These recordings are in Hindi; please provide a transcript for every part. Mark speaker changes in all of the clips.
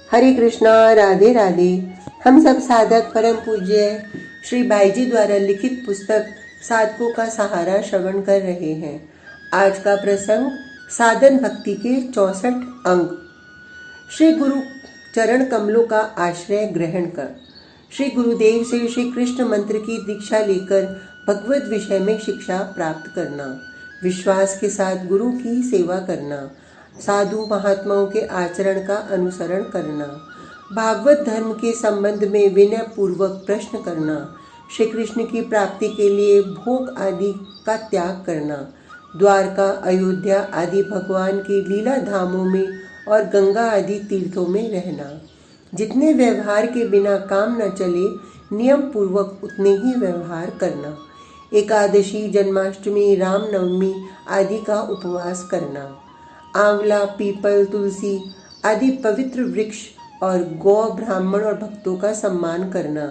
Speaker 1: हरे कृष्णा, राधे राधे। हम सब साधक परम पूज्य श्री भाईजी द्वारा लिखित पुस्तक साधकों का सहारा श्रवण कर रहे हैं। आज का प्रसंग साधन भक्ति के 64 अंग। श्री गुरु चरण कमलों का आश्रय ग्रहण कर श्री गुरुदेव से श्री कृष्ण मंत्र की दीक्षा लेकर भगवत विषय में शिक्षा प्राप्त करना, विश्वास के साथ गुरु की सेवा करना, साधु महात्माओं के आचरण का अनुसरण करना, भागवत धर्म के संबंध में विनय पूर्वक प्रश्न करना, श्री कृष्ण की प्राप्ति के लिए भोग आदि का त्याग करना, द्वारका, अयोध्या आदि भगवान के लीला धामों में और गंगा आदि तीर्थों में रहना, जितने व्यवहार के बिना काम न चले नियम पूर्वक उतने ही व्यवहार करना, एकादशी, जन्माष्टमी, रामनवमी आदि का उपवास करना, आंवला, पीपल, तुलसी आदि पवित्र वृक्ष और गौ, ब्राह्मण और भक्तों का सम्मान करना।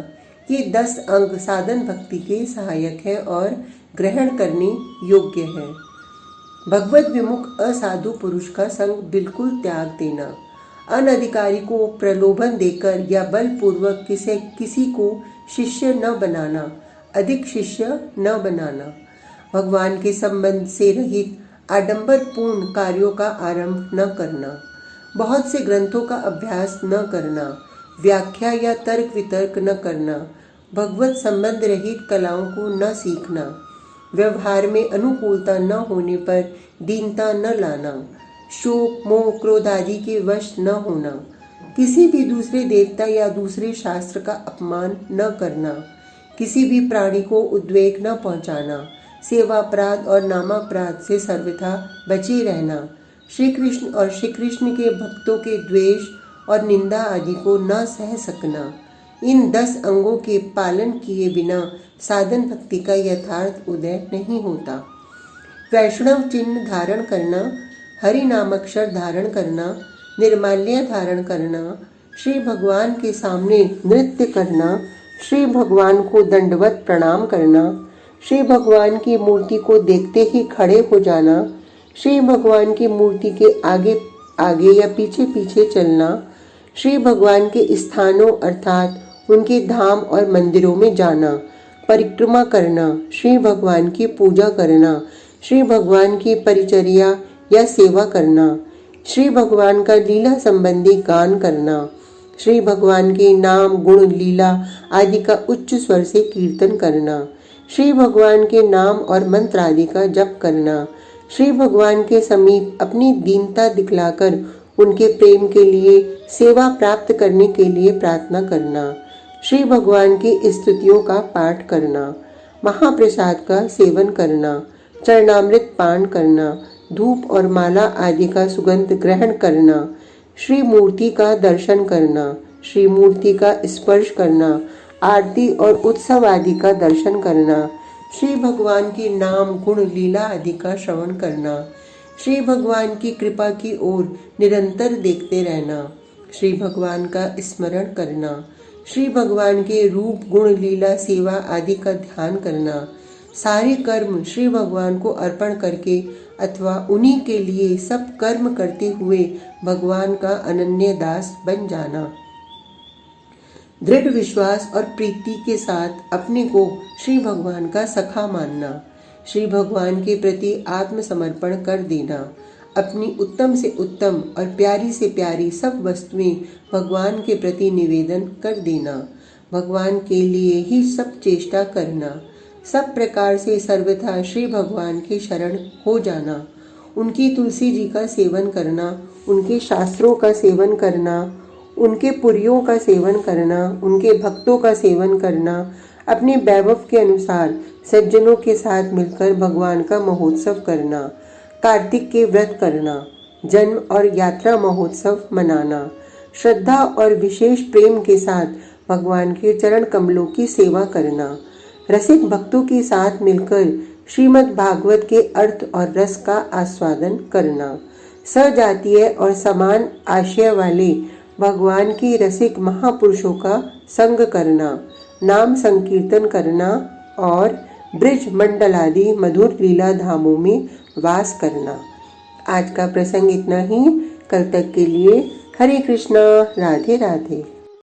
Speaker 1: ये 10 अंग साधन भक्ति के सहायक है और ग्रहण करने योग्य है। भगवत विमुख असाधु पुरुष का संग बिल्कुल त्याग देना, अनधिकारी को प्रलोभन देकर या बलपूर्वक किसी को शिष्य न बनाना, अधिक शिष्य न बनाना, भगवान के संबंध से रहित आडंबर पूर्ण कार्यों का आरंभ न करना, बहुत से ग्रंथों का अभ्यास न करना, व्याख्या या तर्क वितर्क न करना, भगवत संबंध रहित कलाओं को न सीखना, व्यवहार में अनुकूलता न होने पर दीनता न लाना, शोक, मोह, क्रोध आदि के वश न होना, किसी भी दूसरे देवता या दूसरे शास्त्र का अपमान न करना, किसी भी प्राणी को उद्वेग न पहुंचाना, सेवापराध और नामापराध से सर्वथा बचे रहना, श्री कृष्ण और श्री कृष्ण के भक्तों के द्वेष और निंदा आदि को न सह सकना। इन 10 अंगों के पालन किए बिना साधन भक्ति का यथार्थ उदय नहीं होता। वैष्णव चिन्ह धारण करना, हरि नामक्षर धारण करना, निर्माल्य धारण करना, श्री भगवान के सामने नृत्य करना, श्री भगवान को दंडवत प्रणाम करना, श्री भगवान की मूर्ति को देखते ही खड़े हो जाना, श्री भगवान की मूर्ति के आगे आगे या पीछे पीछे चलना, श्री भगवान के स्थानों अर्थात उनके धाम और मंदिरों में जाना, परिक्रमा करना, श्री भगवान की पूजा करना, श्री भगवान की परिचर्या या सेवा करना, श्री भगवान का लीला संबंधी गान करना, श्री भगवान के नाम, गुण, लीला आदि का उच्च स्वर से कीर्तन करना, श्री भगवान के नाम और मंत्र आदि का जप करना, श्री भगवान के समीप अपनी दीनता दिखलाकर उनके प्रेम के लिए सेवा प्राप्त करने के लिए प्रार्थना करना, श्री भगवान की स्तुतियों का पाठ करना, महाप्रसाद का सेवन करना, चरणामृत पान करना, धूप और माला आदि का सुगंध ग्रहण करना, श्री मूर्ति का दर्शन करना, श्री मूर्ति का स्पर्श करना, आरती और उत्सव आदि का दर्शन करना, श्री भगवान के नाम, गुण, लीला आदि का श्रवण करना, श्री भगवान की कृपा की ओर निरंतर देखते रहना, श्री भगवान का स्मरण करना, श्री भगवान के रूप, गुण, लीला, सेवा आदि का ध्यान करना, सारे कर्म श्री भगवान को अर्पण करके अथवा उन्हीं के लिए सब कर्म करते हुए भगवान का अनन्य दास बन जाना, दृढ़ विश्वास और प्रीति के साथ अपने को श्री भगवान का सखा मानना, श्री भगवान के प्रति आत्मसमर्पण कर देना, अपनी उत्तम से उत्तम और प्यारी से प्यारी सब वस्तुएं भगवान के प्रति निवेदन कर देना, भगवान के लिए ही सब चेष्टा करना, सब प्रकार से सर्वथा श्री भगवान के शरण हो जाना, उनकी तुलसी जी का सेवन करना, उनके शास्त्रों का सेवन करना, उनके पुरियों का सेवन करना, उनके भक्तों का सेवन करना, अपने वैभव के अनुसार सज्जनों के साथ मिलकर भगवान का महोत्सव करना, कार्तिक के व्रत करना, जन्म और यात्रा महोत्सव मनाना, श्रद्धा और विशेष प्रेम के साथ भगवान के चरण कमलों की सेवा करना, रसिक भक्तों के साथ मिलकर श्रीमद् भागवत के अर्थ और रस का आस्वादन करना, सजातीय और समान आशय वाले भगवान की रसिक महापुरुषों का संग करना, नाम संकीर्तन करना और ब्रिज मंडल आदि मधुर लीला धामों में वास करना। आज का प्रसंग इतना ही। कल तक के लिए हरे कृष्णा। राधे राधे।